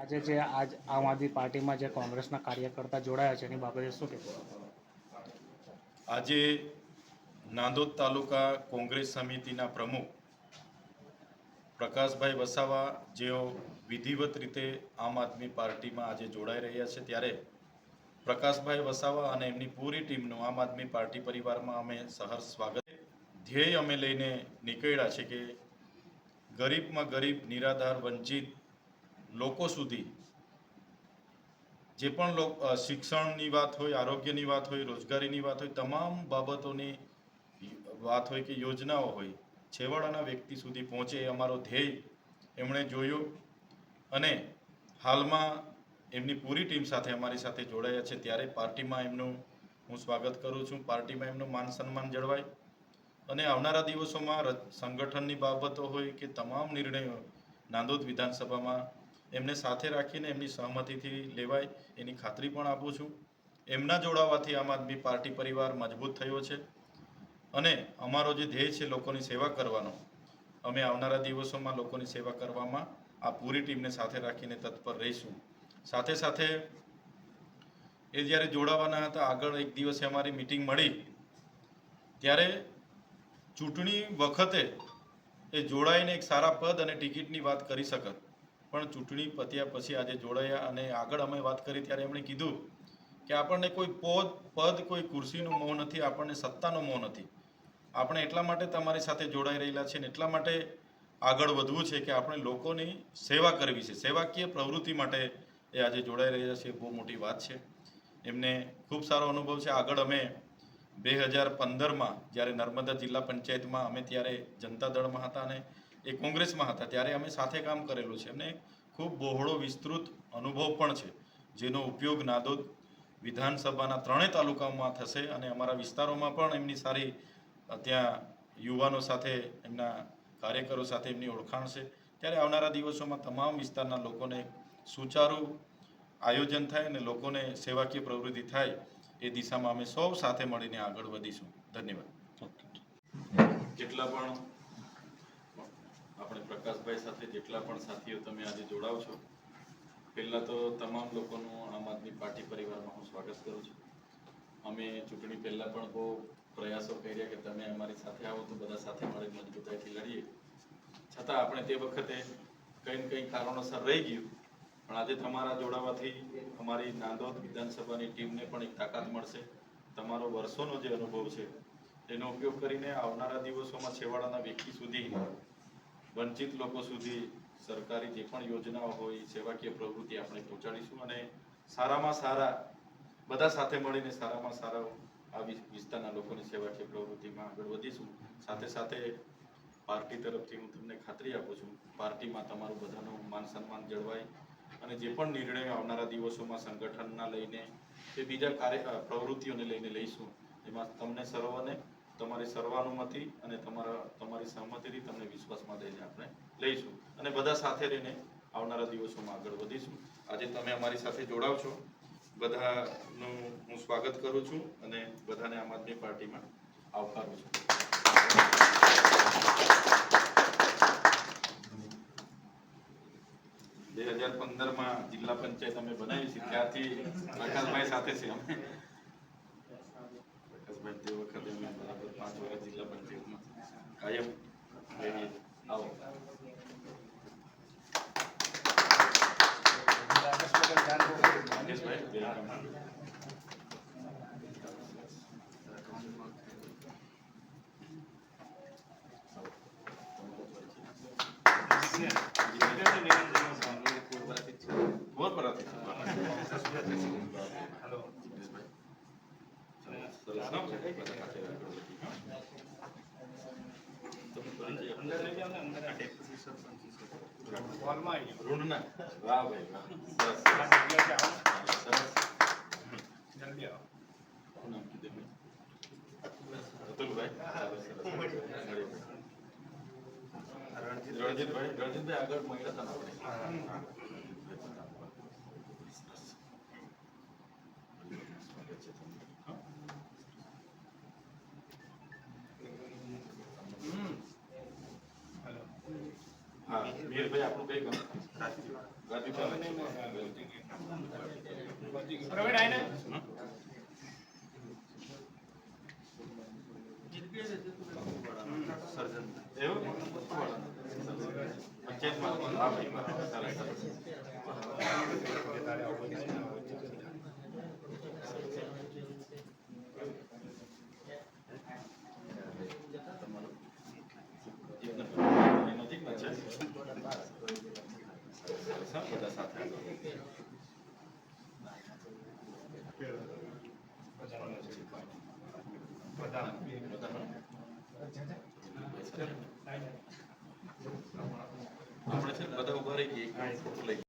આજે જે આજ આમ આદમી પાર્ટીમાં જે કોંગ્રેસના કાર્યકર્તા જોડાયા છે એની બાબતે શું કહેશો? આજે નાંદોદ તાલુકા કોંગ્રેસ સમિતિના પ્રમુખ પ્રકાશભાઈ વસાવા જેઓ વિધિવત રીતે આમ આદમી પાર્ટીમાં આજે જોડાઈ રહ્યા છે, ત્યારે પ્રકાશભાઈ વસાવા અને એમની પૂરી ટીમનું આમ આદમી પાર્ટી પરિવારમાં અમે સહર્ષ સ્વાગત. ધ્યેય અમે લઈને નીકળ્યા છે કે ગરીબમાં ગરીબ, નિરાધાર, વંચિત લોકો સુધી જે પણ શિક્ષણની વાત હોય, આરોગ્યની વાત હોય, રોજગારીની વાત હોય, તમામ બાબતોની વાત હોય કે યોજનાઓ હોય, છેવાડાના વ્યક્તિ સુધી પહોંચે એ અમારો ધ્યેય એમણે જોયો અને હાલમાં એમની પૂરી ટીમ સાથે અમારી સાથે જોડાયા છે. ત્યારે પાર્ટીમાં એમનું હું સ્વાગત કરું છું. પાર્ટીમાં એમનું માન સન્માન જળવાય અને આવનારા દિવસોમાં સંગઠનની બાબતો હોય કે તમામ નિર્ણયો નાંદોદ વિધાનસભામાં એમને સાથે રાખીને એમની સહમતિથી લેવાય એની ખાતરી પણ આપું છું. એમના જોડાવાથી આમ આદમી પાર્ટી પરિવાર મજબૂત થયો છે અને અમારો જે ધ્યેય છે લોકોની સેવા કરવાનો, અમે આવનારા દિવસોમાં લોકોની સેવા કરવામાં આ પૂરી ટીમને સાથે રાખીને તત્પર રહીશું. સાથે સાથે એ જ્યારે જોડાવાના હતા, આગળ એક દિવસે અમારી મિટિંગ મળી ત્યારે ચૂંટણી વખતે એ જોડાઈને એક સારા પદ અને ટિકિટની વાત કરી શકત, પણ ચૂંટણી પત્યા પછી આજે જોડાયા અને આગળ અમે વાત કરી ત્યારે એમણે કીધું કે આપણને કોઈ પદ કોઈ ખુરશીનો મોહ નથી, આપણને સત્તાનો મોહ નથી. આપણે એટલા માટે તમારી સાથે જોડાઈ રહેલા છે ને એટલા માટે આગળ વધવું છે કે આપણે લોકોની સેવા કરવી છે, સેવાકીય પ્રવૃત્તિ માટે એ આજે જોડાઈ રહ્યા છે. બહુ મોટી વાત છે. એમને ખૂબ સારો અનુભવ છે. આગળ અમે 2015માં જ્યારે નર્મદા જિલ્લા પંચાયતમાં અમે ત્યારે જનતા દળમાં હતા અને એ કોંગ્રેસમાં હતા, ત્યારે અમે સાથે કામ કરેલું છે. એમને ખૂબ બહોળો વિસ્તૃત અનુભવ પણ છે, જેનો ઉપયોગ નાંદોદ વિધાનસભાના 3 તાલુકાઓમાં થશે અને અમારા વિસ્તારોમાં પણ એમની સારી ત્યાં યુવાનો સાથે, એમના કાર્યકરો સાથે એમની ઓળખાણ છે. ત્યારે આવનારા દિવસોમાં તમામ વિસ્તારના લોકોને સુચારું આયોજન થાય અને લોકોને સેવાકીય પ્રવૃત્તિ થાય એ દિશામાં અમે સૌ સાથે મળીને આગળ વધીશું. ધન્યવાદ. જેટલા પણ આપણે પ્રકાશભાઈ સાથે જેટલા પણ સાથીઓ તમે આજે જોડાવ છો, પહેલાં તો તમામ લોકોનું આમ આદમી પાર્ટી પરિવારમાં હું સ્વાગત કરું છું. અમે ચૂંટણી પહેલાં પણ બહુ પ્રયાસો કર્યા કે તમે અમારી સાથે આવો તો બધા સાથે મળી મજબૂતાઈથી લડીએ, છતાં આપણે તે વખતે કંઈ ને કંઈ કારણોસર રહી ગયું. પણ આજે તમારા જોડાવાથી અમારી નાંદોદ વિધાનસભાની ટીમને પણ એક તાકાત મળશે. તમારો વર્ષોનો જે અનુભવ છે એનો ઉપયોગ કરીને આવનારા દિવસોમાં છેવાડાના વ્યક્તિ સુધી, વંચિત લોકો સુધી સરકારી જે પણ યોજનાઓ હોય, સેવાકીય પ્રવૃત્તિ આપણે પહોંચાડીશું અને સારામાં સારા બધા સાથે મળીને સારામાં સારા આ વિસ્તારના લોકોની સેવાકીય પ્રવૃત્તિમાં આગળ વધીશું. સાથે સાથે પાર્ટી તરફથી હું તમને ખાતરી આપું છું, પાર્ટીમાં તમારું બધાનું માન સન્માન જળવાય અને જે પણ નિર્ણયો આવનારા દિવસોમાં સંગઠનના લઈને કે બીજા પ્રવૃત્તિઓને લઈને લઈશું, એમાં તમને સર્વને તમારી સર્વાનુમતિ અને તમારી સહમતિથી તમને વિશ્વાસમાં લઈને આપણે લઈશું અને બધા સાથે રહીને આવનારા દિવસોમાં આગળ વધીશું. આજે તમે અમારી સાથે જોડાવ છો, બધાનું હું સ્વાગત કરું છું અને બધાને આમ આદમી પાર્ટીમાં આવકારું છું. 2015માં જિલ્લા પંચાયત અમે બનાવી છે, ત્યારથી પ્રકાશભાઈ સાથે છે. અમે પ્રકાશભાઈ તે વખતે અમે બરાબર 5 વર્ષ જિલ્લા પંચાયતમાં કાયમ રહીએ. આવો રણજીતભાઈ આગળ મળ્યા હતા આપણે. હા, મીરભાઈ આપણું કઈ કામ નજીકના છે. બધા સાથે આપણે છે ને બધા ઉભા રહી ગઈ લઈ